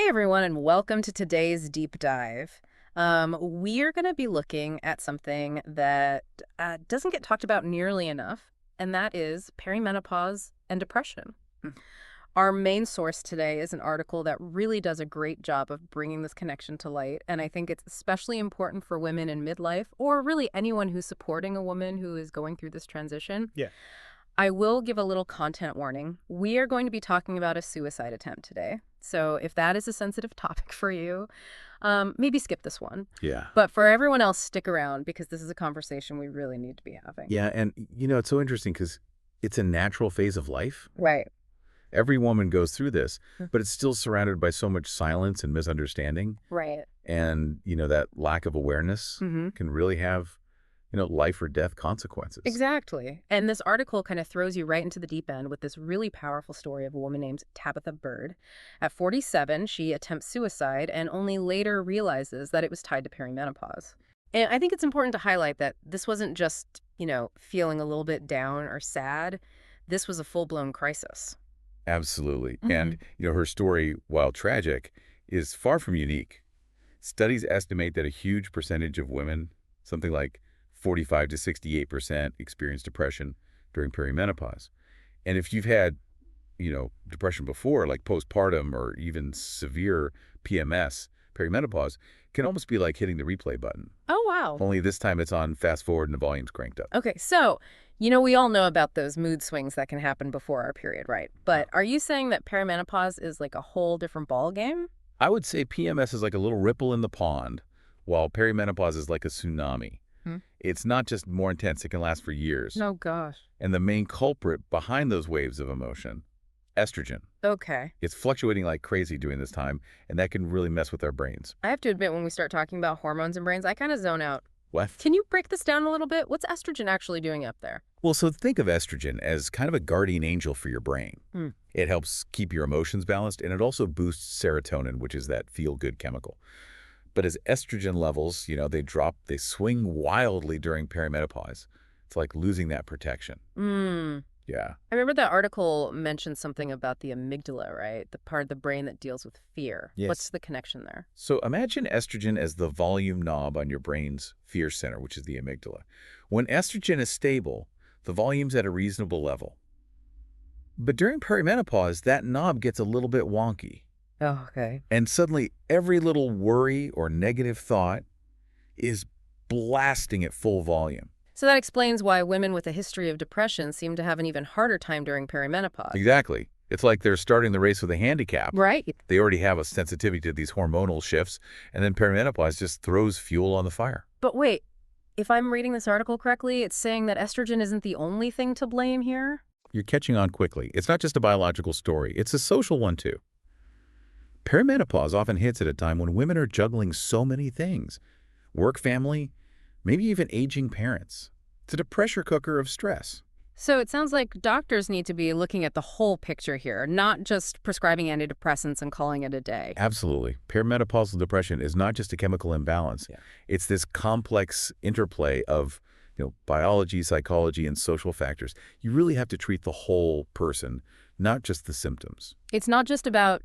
Hey everyone, and welcome to today's deep dive. We are going to be looking at something that doesn't get talked about nearly enough, and that is perimenopause and depression. Our main source today is an article that really does a great job of bringing this connection to light, and I think it's especially important for women in midlife, or really anyone who's supporting a woman who is going through this transition. Yeah. I will give a little content warning. We are going to be talking about a suicide attempt today. So if that is a sensitive topic for you, maybe skip this one. Yeah. But for everyone else, stick around because this is a conversation we really need to be having. Yeah, and it's so interesting because it's a natural phase of life. Right. Every woman goes through this, but it's still surrounded by so much silence and misunderstanding. Right. And, that lack of awareness can really have, life or death consequences. Exactly. And this article kind of throws you right into the deep end with this really powerful story of a woman named Tabitha Bird. At 47, she attempts suicide and only later realizes that it was tied to perimenopause. And I think it's important to highlight that this wasn't just, feeling a little bit down or sad. This was a full-blown crisis. Absolutely. And, her story, while tragic, is far from unique. Studies estimate that a huge percentage of women, something like 45 to 68%, experience depression during perimenopause. And if you've had, depression before, like postpartum or even severe PMS, perimenopause can almost be like hitting the replay button. Oh, wow. Only this time it's on fast forward and the volume's cranked up. Okay, so, we all know about those mood swings that can happen before our period, right? But are you saying that perimenopause is like a whole different ball game? I would say PMS is like a little ripple in the pond, while perimenopause is like a tsunami. It's not just more intense, it can last for years. Oh, gosh. And the main culprit behind those waves of emotion, estrogen. Okay. It's fluctuating like crazy during this time, and that can really mess with our brains. I have to admit, when we start talking about hormones and brains, I kind of zone out. What? Can you break this down a little bit? What's estrogen actually doing up there? Well, so think of estrogen as kind of a guardian angel for your brain. It helps keep your emotions balanced, and it also boosts serotonin, which is that feel-good chemical. But as estrogen levels, they swing wildly during perimenopause. It's like losing that protection. Yeah. I remember that article mentioned something about the amygdala, right? The part of the brain that deals with fear. Yes. What's the connection there? So imagine estrogen as the volume knob on your brain's fear center, which is the amygdala. When estrogen is stable, the volume's at a reasonable level. But during perimenopause, that knob gets a little bit wonky. Oh, okay. And suddenly, every little worry or negative thought is blasting at full volume. So that explains why women with a history of depression seem to have an even harder time during perimenopause. Exactly. It's like they're starting the race with a handicap. Right. They already have a sensitivity to these hormonal shifts, and then perimenopause just throws fuel on the fire. But wait, if I'm reading this article correctly, it's saying that estrogen isn't the only thing to blame here? You're catching on quickly. It's not just a biological story. It's a social one, too. Perimenopause often hits at a time when women are juggling so many things. Work, family, maybe even aging parents. It's a pressure cooker of stress. So it sounds like doctors need to be looking at the whole picture here, not just prescribing antidepressants and calling it a day. Absolutely. Perimenopausal depression is not just a chemical imbalance. Yeah. It's this complex interplay of biology, psychology, and social factors. You really have to treat the whole person, not just the symptoms. It's not just about,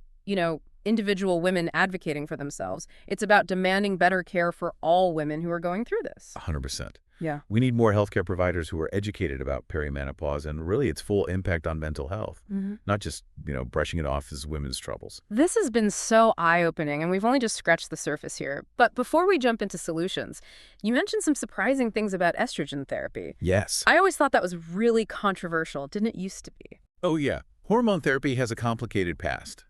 individual women advocating for themselves. It's about demanding better care for all women who are going through this. 100%. Yeah. We need more healthcare providers who are educated about perimenopause and really its full impact on mental health, not just, brushing it off as women's troubles. This has been so eye-opening, and we've only just scratched the surface here. But before we jump into solutions, you mentioned some surprising things about estrogen therapy. Yes. I always thought that was really controversial. Didn't it used to be? Oh, yeah. Hormone therapy has a complicated past.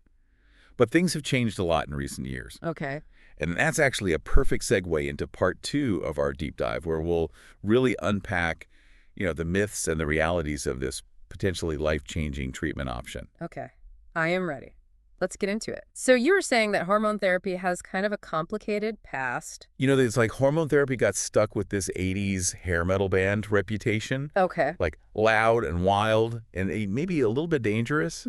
But things have changed a lot in recent years. Okay. And that's actually a perfect segue into part 2 of our deep dive, where we'll really unpack, the myths and the realities of this potentially life-changing treatment option. Okay. I am ready. Let's get into it. So you were saying that hormone therapy has kind of a complicated past. It's like hormone therapy got stuck with this 80s hair metal band reputation. Okay. Like loud and wild and maybe a little bit dangerous.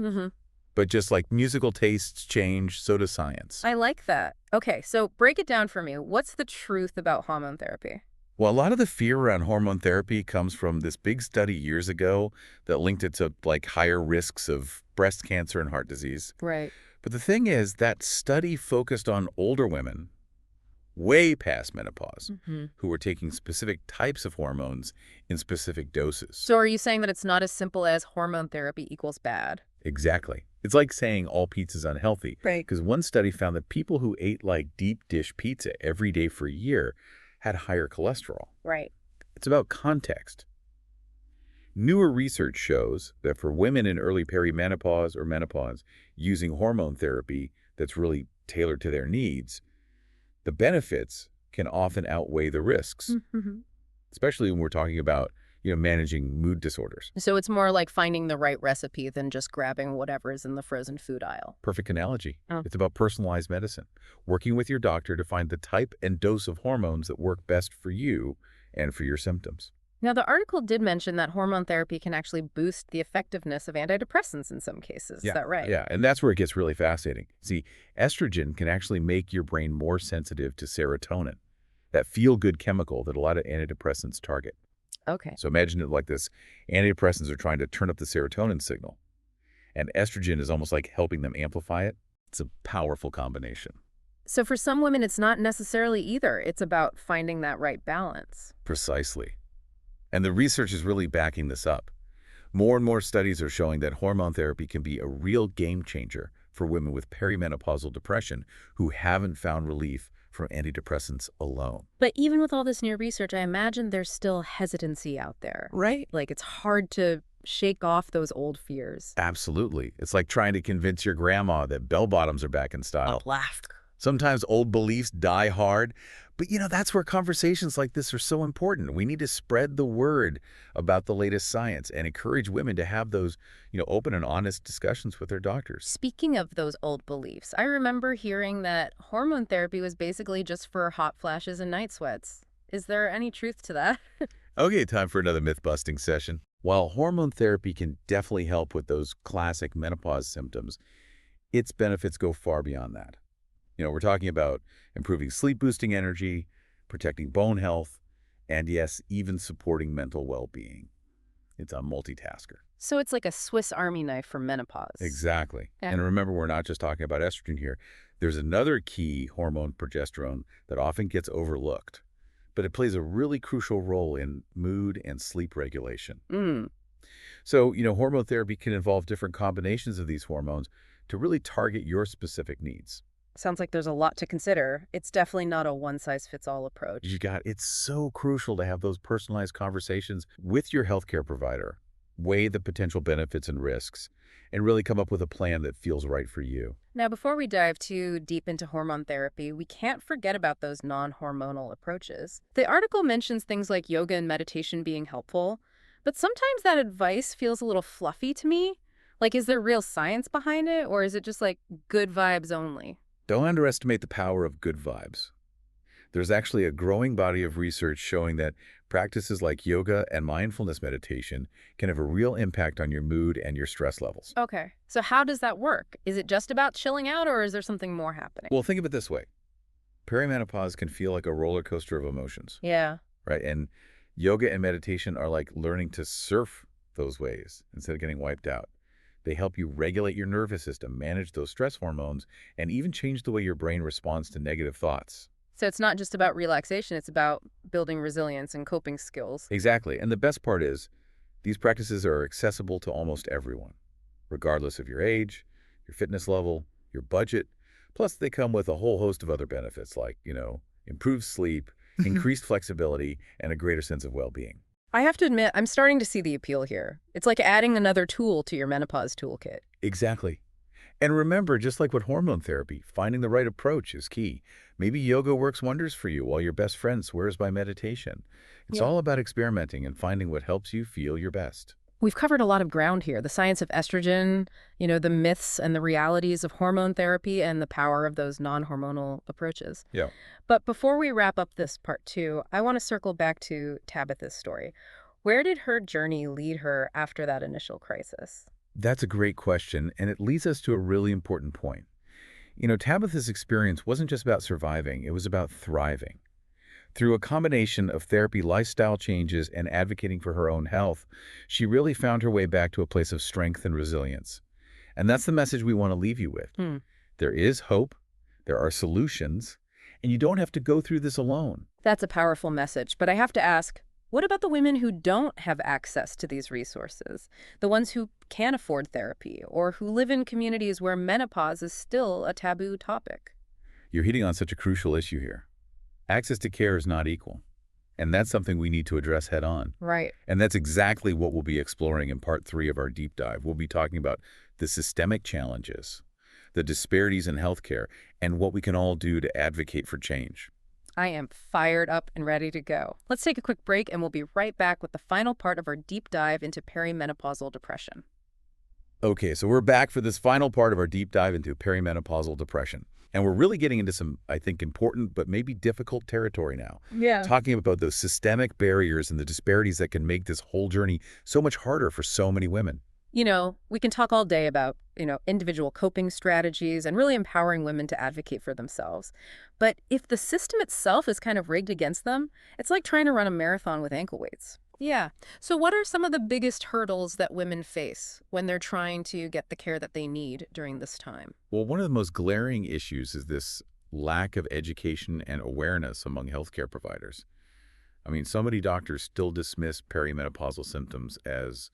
But just like musical tastes change, so does science. I like that. Okay, so break it down for me. What's the truth about hormone therapy? Well, a lot of the fear around hormone therapy comes from this big study years ago that linked it to like higher risks of breast cancer and heart disease. Right. But the thing is, that study focused on older women, way past menopause, who were taking specific types of hormones in specific doses. So are you saying that it's not as simple as hormone therapy equals bad? Exactly. It's like saying all pizza's unhealthy. Right. Because one study found that people who ate like deep dish pizza every day for a year had higher cholesterol. Right. It's about context. Newer research shows that for women in early perimenopause or menopause using hormone therapy that's really tailored to their needs, the benefits can often outweigh the risks, especially when we're talking about, managing mood disorders. So it's more like finding the right recipe than just grabbing whatever is in the frozen food aisle. Perfect analogy. Oh. It's about personalized medicine, working with your doctor to find the type and dose of hormones that work best for you and for your symptoms. Now, the article did mention that hormone therapy can actually boost the effectiveness of antidepressants in some cases. Is that right? Yeah, and that's where it gets really fascinating. See, estrogen can actually make your brain more sensitive to serotonin, that feel-good chemical that a lot of antidepressants target. Okay. So imagine it like this. Antidepressants are trying to turn up the serotonin signal, and estrogen is almost like helping them amplify it. It's a powerful combination. So for some women, it's not necessarily either. It's about finding that right balance. Precisely. And the research is really backing this up. More and more studies are showing that hormone therapy can be a real game changer for women with perimenopausal depression who haven't found relief from antidepressants alone. But even with all this new research, I imagine there's still hesitancy out there. Right. Like it's hard to shake off those old fears. Absolutely. It's like trying to convince your grandma that bell-bottoms are back in style. Sometimes old beliefs die hard, but that's where conversations like this are so important. We need to spread the word about the latest science and encourage women to have those, open and honest discussions with their doctors. Speaking of those old beliefs, I remember hearing that hormone therapy was basically just for hot flashes and night sweats. Is there any truth to that? Okay, time for another myth-busting session. While hormone therapy can definitely help with those classic menopause symptoms, its benefits go far beyond that. We're talking about improving sleep-boosting energy, protecting bone health, and yes, even supporting mental well-being. It's a multitasker. So it's like a Swiss Army knife for menopause. Exactly. Yeah. And remember, we're not just talking about estrogen here. There's another key hormone, progesterone, that often gets overlooked, but it plays a really crucial role in mood and sleep regulation. So, hormone therapy can involve different combinations of these hormones to really target your specific needs. Sounds like there's a lot to consider. It's definitely not a one-size-fits-all approach. It's so crucial to have those personalized conversations with your healthcare provider, weigh the potential benefits and risks, and really come up with a plan that feels right for you. Now, before we dive too deep into hormone therapy, we can't forget about those non-hormonal approaches. The article mentions things like yoga and meditation being helpful, but sometimes that advice feels a little fluffy to me. Like, is there real science behind it, or is it just like good vibes only? Don't underestimate the power of good vibes. There's actually a growing body of research showing that practices like yoga and mindfulness meditation can have a real impact on your mood and your stress levels. Okay, so how does that work? Is it just about chilling out, or is there something more happening? Well, think of it this way. Perimenopause can feel like a roller coaster of emotions. Yeah. Right? And yoga and meditation are like learning to surf those waves instead of getting wiped out. They help you regulate your nervous system, manage those stress hormones, and even change the way your brain responds to negative thoughts. So it's not just about relaxation, it's about building resilience and coping skills. Exactly. And the best part is, these practices are accessible to almost everyone, regardless of your age, your fitness level, your budget. Plus, they come with a whole host of other benefits like, improved sleep, increased flexibility, and a greater sense of well-being. I have to admit, I'm starting to see the appeal here. It's like adding another tool to your menopause toolkit. Exactly. And remember, just like with hormone therapy, finding the right approach is key. Maybe yoga works wonders for you while your best friend swears by meditation. It's all about experimenting and finding what helps you feel your best. We've covered a lot of ground here. The science of estrogen, the myths and the realities of hormone therapy, and the power of those non-hormonal approaches. Yeah. But before we wrap up this part 2, I want to circle back to Tabitha's story. Where did her journey lead her after that initial crisis? That's a great question, and it leads us to a really important point. Tabitha's experience wasn't just about surviving, it was about thriving. Through a combination of therapy, lifestyle changes, and advocating for her own health, she really found her way back to a place of strength and resilience. And that's the message we want to leave you with. There is hope, there are solutions, and you don't have to go through this alone. That's a powerful message, but I have to ask, what about the women who don't have access to these resources? The ones who can't afford therapy or who live in communities where menopause is still a taboo topic? You're hitting on such a crucial issue here. Access to care is not equal, and that's something we need to address head on. Right. And that's exactly what we'll be exploring in part 3 of our deep dive. We'll be talking about the systemic challenges, the disparities in healthcare, and what we can all do to advocate for change. I am fired up and ready to go. Let's take a quick break and we'll be right back with the final part of our deep dive into perimenopausal depression. Okay, so we're back for this final part of our deep dive into perimenopausal depression. And we're really getting into some, I think, important but maybe difficult territory now. Yeah. Talking about those systemic barriers and the disparities that can make this whole journey so much harder for so many women. You know, we can talk all day about, individual coping strategies and really empowering women to advocate for themselves. But if the system itself is kind of rigged against them, it's like trying to run a marathon with ankle weights. Yeah. So what are some of the biggest hurdles that women face when they're trying to get the care that they need during this time? Well, one of the most glaring issues is this lack of education and awareness among healthcare providers. I mean, so many doctors still dismiss perimenopausal symptoms as,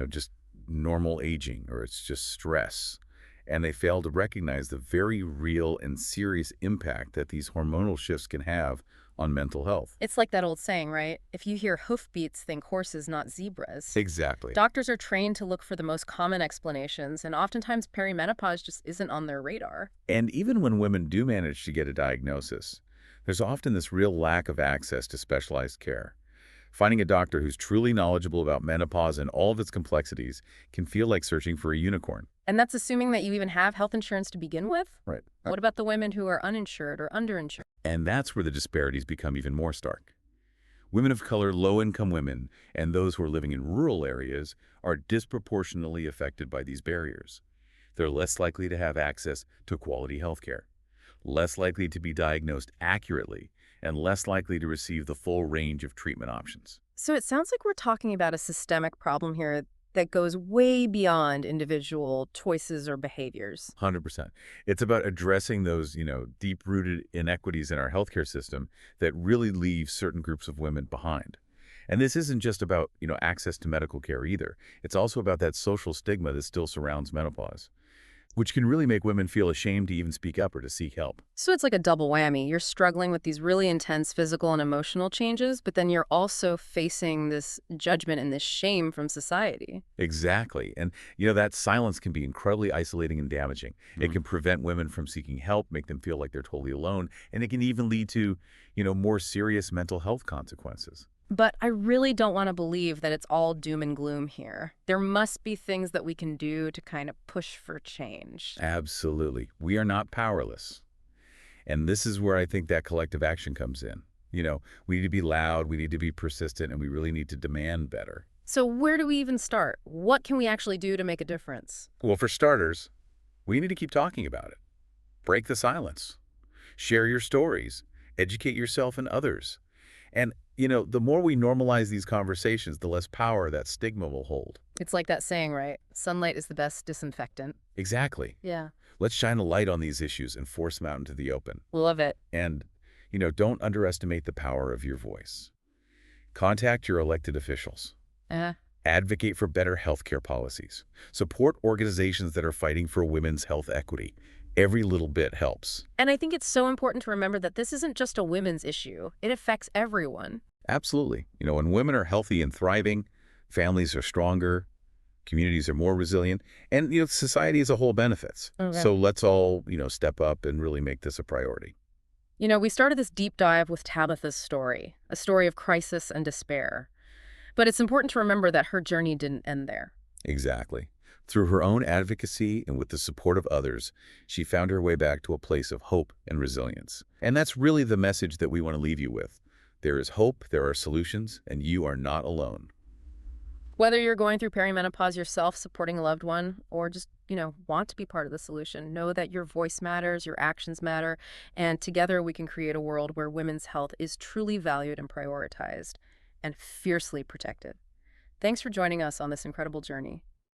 just normal aging or it's just stress. And they fail to recognize the very real and serious impact that these hormonal shifts can have on mental health. It's like that old saying, right? If you hear hoofbeats, think horses, not zebras. Exactly. Doctors are trained to look for the most common explanations, and oftentimes perimenopause just isn't on their radar. And even when women do manage to get a diagnosis, there's often this real lack of access to specialized care. Finding a doctor who's truly knowledgeable about menopause and all of its complexities can feel like searching for a unicorn. And that's assuming that you even have health insurance to begin with? Right. What about the women who are uninsured or underinsured? And that's where the disparities become even more stark. Women of color, low-income women, and those who are living in rural areas are disproportionately affected by these barriers. They're less likely to have access to quality health care, less likely to be diagnosed accurately, and less likely to receive the full range of treatment options. So it sounds like we're talking about a systemic problem here that goes way beyond individual choices or behaviors. 100%. It's about addressing those, deep-rooted inequities in our healthcare system that really leave certain groups of women behind. And this isn't just about, access to medical care either. It's also about that social stigma that still surrounds menopause, which can really make women feel ashamed to even speak up or to seek help. So it's like a double whammy. You're struggling with these really intense physical and emotional changes, but then you're also facing this judgment and this shame from society. Exactly. And, that silence can be incredibly isolating and damaging. It can prevent women from seeking help, make them feel like they're totally alone, and it can even lead to, more serious mental health consequences. But I really don't want to believe that it's all doom and gloom here. There must be things that we can do to kind of push for change. Absolutely. We are not powerless. And this is where I think that collective action comes in. We need to be loud, we need to be persistent, and we really need to demand better. So where do we even start? What can we actually do to make a difference? Well, for starters, we need to keep talking about it. Break the silence. Share your stories. Educate yourself and others. And, the more we normalize these conversations, the less power that stigma will hold. It's like that saying, right? Sunlight is the best disinfectant. Exactly. Yeah. Let's shine a light on these issues and force them out into the open. Love it. And, don't underestimate the power of your voice. Contact your elected officials. Advocate for better healthcare policies. Support organizations that are fighting for women's health equity. Every little bit helps. And I think it's so important to remember that this isn't just a women's issue. It affects everyone. Absolutely. When women are healthy and thriving, families are stronger, communities are more resilient, and, society as a whole benefits. Okay. So let's all, step up and really make this a priority. We started this deep dive with Tabitha's story, a story of crisis and despair. But it's important to remember that her journey didn't end there. Exactly. Through her own advocacy and with the support of others, she found her way back to a place of hope and resilience. And that's really the message that we want to leave you with. There is hope, there are solutions, and you are not alone. Whether you're going through perimenopause yourself, supporting a loved one, or just, want to be part of the solution, know that your voice matters, your actions matter, and together we can create a world where women's health is truly valued and prioritized and fiercely protected. Thanks for joining us on this incredible journey.